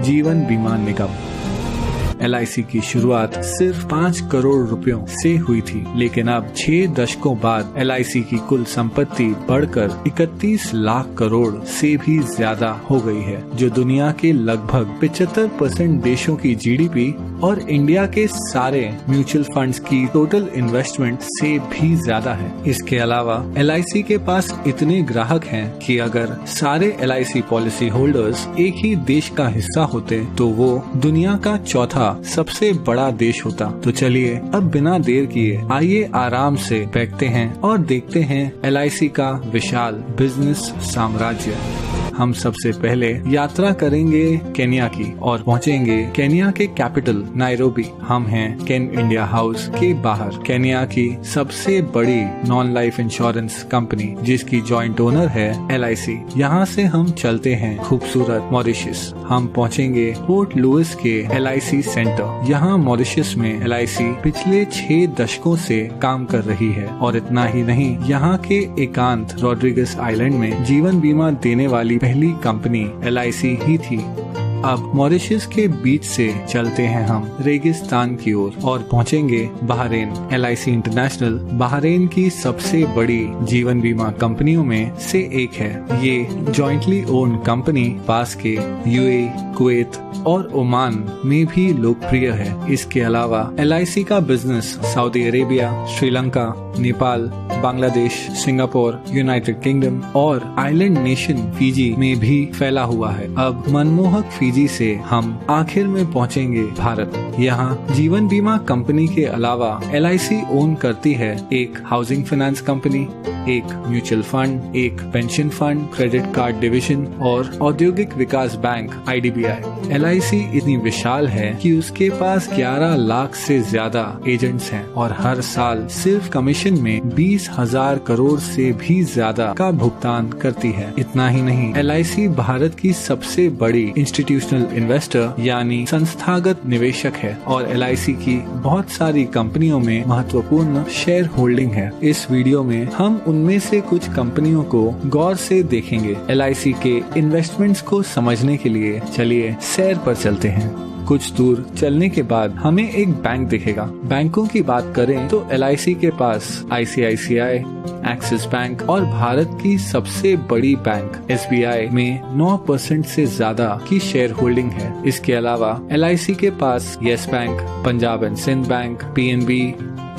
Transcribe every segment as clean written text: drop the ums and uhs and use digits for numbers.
जीवन बीमा निगम। LIC की शुरुआत सिर्फ 5 करोड़ रुपयों से हुई थी, लेकिन अब 6 दशकों बाद LIC की कुल संपत्ति बढ़कर 31 लाख करोड़ से भी ज्यादा हो गई है, जो दुनिया के लगभग 75% देशों की GDP और इंडिया के सारे म्यूचुअल फंड्स की टोटल इन्वेस्टमेंट से भी ज्यादा है। इसके अलावा LIC के पास इतने ग्राहक हैं कि अगर सारे LIC पॉलिसी होल्डर्स एक ही देश का हिस्सा होते तो वो दुनिया का चौथा सबसे बड़ा देश होता। तो चलिए अब बिना देर किए आइए आराम से बैठते हैं और देखते हैं LIC का विशाल बिजनेस साम्राज्य। हम सबसे पहले यात्रा करेंगे केन्या की और पहुंचेंगे केन्या के कैपिटल नायरोबी। हम हैं केन इंडिया हाउस के बाहर, केन्या की सबसे बड़ी नॉन लाइफ इंश्योरेंस कंपनी जिसकी जॉइंट ओनर है LIC। यहाँ से हम चलते हैं खूबसूरत मॉरिशस। हम पहुंचेंगे पोर्ट लुइस के LIC सेंटर। यहाँ मॉरिशस में LIC पिछले 6 दशकों से काम कर रही है और इतना ही नहीं, यहाँ के एकांत रॉड्रिगस आइलैंड में जीवन बीमा देने वाली पहली कंपनी LIC ही थी। अब मॉरिशस के बीच से चलते हैं हम रेगिस्तान की ओर और पहुंचेंगे बहरीन। LIC इंटरनेशनल बहरीन की सबसे बड़ी जीवन बीमा कंपनियों में से एक है। ये जॉइंटली ओन्ड कंपनी पास के UAE, कुवैत और ओमान में भी लोकप्रिय है। इसके अलावा LIC का business Saudi Arabia, Sri Lanka, Nepal, Bangladesh, Singapore, United kingdom और आइलैंड नेशन फिजी में भी फैला हुआ है। अब मनमोहक फिजी से हम आखिर में पहुंचेंगे भारत। यहाँ जीवन बीमा कंपनी के अलावा LIC ओन करती है एक हाउसिंग फाइनेंस कंपनी, एक म्यूचुअल फंड, एक pension fund, credit card division और औद्योगिक विकास बैंक IDBI। LIC इतनी विशाल है कि उसके पास 11 लाख से ज्यादा एजेंट्स हैं और हर साल सिर्फ कमीशन में 20,000 करोड़ से भी ज्यादा का भुगतान करती है। इतना ही नहीं, LIC भारत की सबसे बड़ी इंस्टीट्यूशनल इन्वेस्टर यानी संस्थागत निवेशक है और LIC की बहुत सारी कंपनियों में महत्वपूर्ण शेयर होल्डिंग है। इस वीडियो में हम उनमें से कुछ कंपनियों को गौर से देखेंगे। LIC के इन्वेस्टमेंट्स को समझने के लिए चलिए सैर पर चलते हैं। कुछ दूर चलने के बाद हमें एक बैंक दिखेगा। बैंकों की बात करें तो LIC के पास ICICI, एक्सिस बैंक और भारत की सबसे बड़ी बैंक SBI में 9% से ज्यादा की शेयर होल्डिंग है। इसके अलावा LIC के पास yes bank, Punjab and Sind bank, PNB,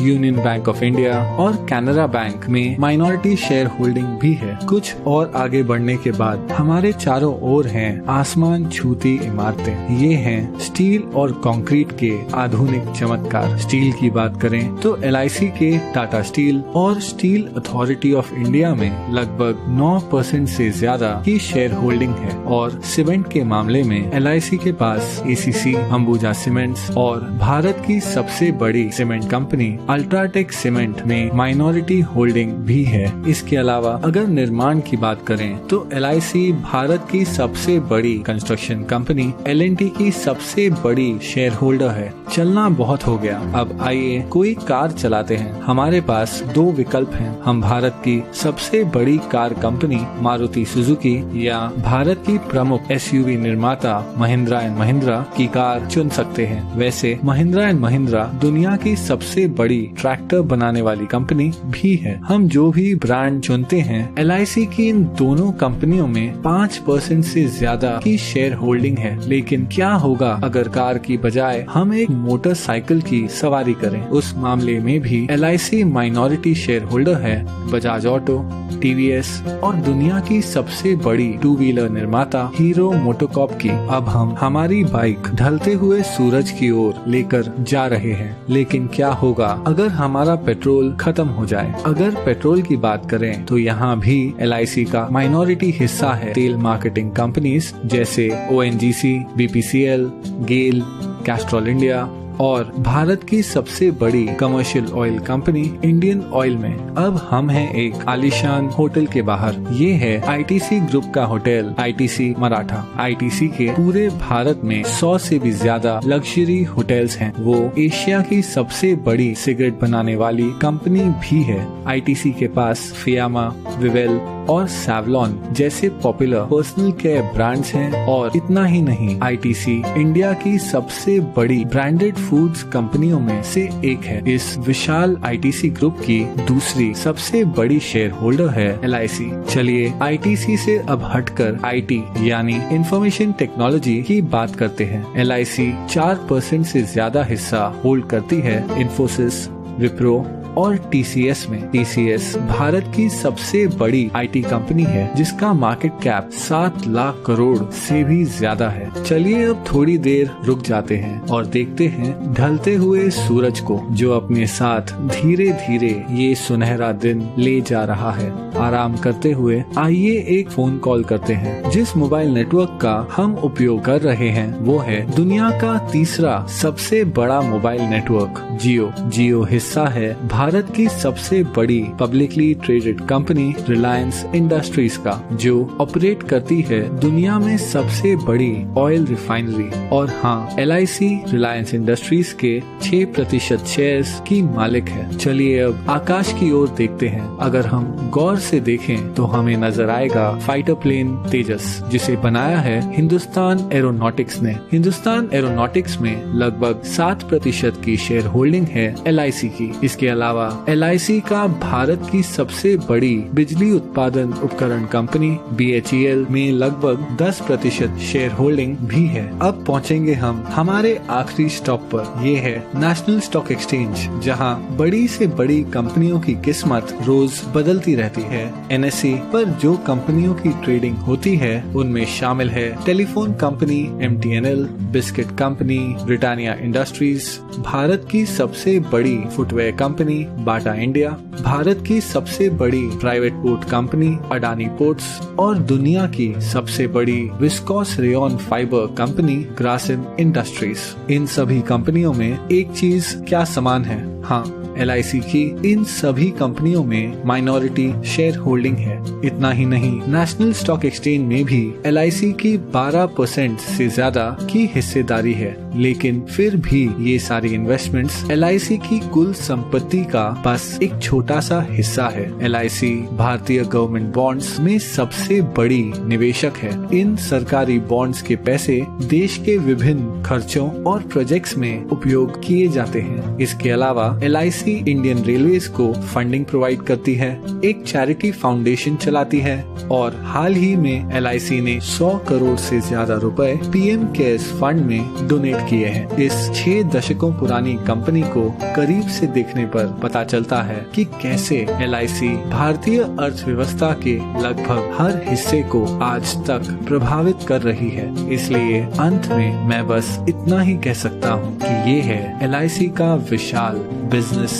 union bank of India और कैनरा बैंक में माइनॉरिटी शेयर होल्डिंग भी है। कुछ और आगे बढ़ने के बाद हमारे चारों ओर हैं आसमान छूती इमारतें। ये हैं स्टील और कंक्रीट के आधुनिक चमत्कार। स्टील की बात करें तो LIC के टाटा स्टील और स्टील अथॉरिटी ऑफ इंडिया में लगभग 9% से ज्यादा की शेयर होल्डिंग है और सीमेंट के मामले में LIC के पास ACC, अंबुजा सीमेंट्स और भारत की सबसे बड़ी सीमेंट कंपनी अल्ट्राटेक सीमेंट में माइनॉरिटी होल्डिंग भी है। इसके अलावा अगर निर्माण की बात करें तो LIC भारत की सबसे बड़ी कंस्ट्रक्शन कंपनी L&T की सबसे बड़ी शेयर होल्डर है। चलना बहुत हो गया, अब आइए कोई कार चलाते हैं। हमारे पास 2 विकल्प हैं। हम भारत की सबसे बड़ी कार कंपनी मारुति सुजुकी या भारत की प्रमुख SUV निर्माता महिंद्रा एंड महिंद्रा की कार चुन सकते हैं। वैसे महिंद्रा एंड महिंद्रा दुनिया की सबसे बड़ी ट्रैक्टर बनाने वाली कंपनी भी है। हम जो भी ब्रांड चुनते हैं, LIC की इन दोनों कंपनियों में 5% से ज्यादा की शेयर होल्डिंग है। लेकिन क्या होगा अगर कार की बजाय हम एक मोटरसाइकिल की सवारी करें? उस मामले में भी LIC माइनॉरिटी शेयर होल्डर है बजाज ऑटो, TVS और दुनिया की सबसे बड़ी 2 व्हीलर निर्माता हीरो मोटोकॉर्प की। अब हम हमारी बाइक ढलते हुए सूरज की ओर लेकर जा रहे हैं, लेकिन क्या होगा अगर हमारा पेट्रोल खत्म हो जाए? अगर पेट्रोल की बात करें तो यहाँ भी LIC का माइनॉरिटी हिस्सा है तेल मार्केटिंग कंपनीज जैसे ONGC, BPCL, गेल, कैस्ट्रॉल इंडिया और भारत की सबसे बड़ी commercial oil company Indian oil में। अब हम हैं एक आलीशान होटल के बाहर। ये है ITC ग्रुप का होटल ITC मराठा। ITC के पूरे भारत में 100 से भी ज्यादा लग्जरी होटल्स हैं। वो एशिया की सबसे बड़ी सिगरेट बनाने वाली कंपनी भी है। ITC के पास फियामा, विवेल, और सैवलॉन जैसे पॉपुलर पर्सनल केयर ब्रांड्स हैं। और इतना ही नहीं, आईटीसी इंडिया की सबसे बड़ी ब्रांडेड फूड्स कंपनियों में से एक है। इस विशाल आईटीसी ग्रुप की दूसरी सबसे बड़ी शेयर होल्डर है एलआईसी। चलिए आईटीसी से अब हटकर आईटी यानी इंफॉर्मेशन टेक्नोलॉजी की बात करते हैं। एलआईसी 4% से ज्यादा हिस्सा होल्ड करती है इन्फोसिस, विप्रो और टीसीएस में। टीसीएस भारत की सबसे बड़ी आईटी कंपनी है जिसका मार्केट कैप 7 लाख करोड़ से भी ज्यादा है। चलिए अब थोड़ी देर रुक जाते हैं और देखते हैं ढलते हुए सूरज को, जो अपने साथ धीरे धीरे ये सुनहरा दिन ले जा रहा है। आराम करते हुए आइए एक फोन कॉल करते हैं। जिस मोबाइल नेटवर्क का हम उपयोग कर रहे हैं वो है दुनिया का तीसरा सबसे बड़ा मोबाइल नेटवर्क जियो। जियो हिस्सा है भारत की सबसे बड़ी publicly traded company Reliance industries का, जो ऑपरेट करती है दुनिया में सबसे बड़ी ऑयल रिफाइनरी। और हाँ, एलआईसी रिलायंस इंडस्ट्रीज के 6% शेयर्स की मालिक है। चलिए अब आकाश की ओर देखते हैं। अगर हम गौर से देखें तो हमें नजर आएगा फाइटर प्लेन तेजस, जिसे बनाया है हिंदुस्तान एरोनॉटिक्स ने। हिंदुस्तान एरोनॉटिक्स में लगभग 7% की शेयर होल्डिंग है एलआईसी की। इसके अलावा एलआईसी का भारत की सबसे बड़ी बिजली उत्पादन उपकरण कंपनी बीएचईएल में लगभग 10% शेयर होल्डिंग भी है। अब पहुंचेंगे हम हमारे आखिरी स्टॉप पर। ये है नेशनल स्टॉक एक्सचेंज, जहां बड़ी से बड़ी कंपनियों की किस्मत रोज बदलती रहती है। एनएसई पर जो कंपनियों की ट्रेडिंग होती है उनमें शामिल है telephone company MTNL, biscuit company Britannia industries, Bharat की सबसे बड़ी footwear company Bata India, Bharat की सबसे बड़ी private port company Adani ports और दुनिया की सबसे बड़ी viscose rayon fibre company Grasim industries. इन सभी कंपनियों में एक चीज क्या समान है? हाँ, एलआईसी की इन सभी कंपनियों में माइनॉरिटी शेयर होल्डिंग है। इतना ही नहीं, नेशनल स्टॉक एक्सचेंज में भी एलआईसी की 12% से ज्यादा की हिस्सेदारी है। लेकिन फिर भी ये सारी इन्वेस्टमेंट्स एलआईसी की कुल संपत्ति का बस एक छोटा सा हिस्सा है। एलआईसी भारतीय गवर्नमेंट बॉन्ड्स में सबसे बड़ी निवेशक है। इन सरकारी बॉन्ड्स के पैसे देश के विभिन्न खर्चों और प्रोजेक्ट्स में उपयोग किए जाते हैं। इसके अलावा एलआईसी इंडियन रेलवेज को फंडिंग प्रोवाइड करती है, एक चैरिटी फाउंडेशन चलाती है और हाल ही में एलआईसी ने 100 करोड़ से ज्यादा रुपए पीएम केयर्स फंड में डोनेट किए हैं। इस 6 दशकों पुरानी कंपनी को करीब से देखने पर पता चलता है कि कैसे एलआईसी भारतीय अर्थव्यवस्था के लगभग हर हिस्से को आज तक प्रभावित कर रही है। इसलिए अंत में मैं बस इतना ही कह सकता हूँ कि ये है एलआईसी का विशाल बिजनेस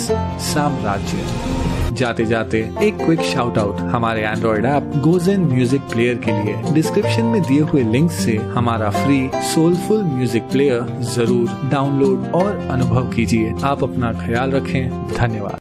साम्राज्य। जाते जाते एक क्विक शाउट आउट हमारे Android app Gojen music player के लिए। डिस्क्रिप्शन में दिए हुए लिंक से हमारा फ्री सोलफुल म्यूजिक प्लेयर जरूर डाउनलोड और अनुभव कीजिए। आप अपना ख्याल रखें। धन्यवाद।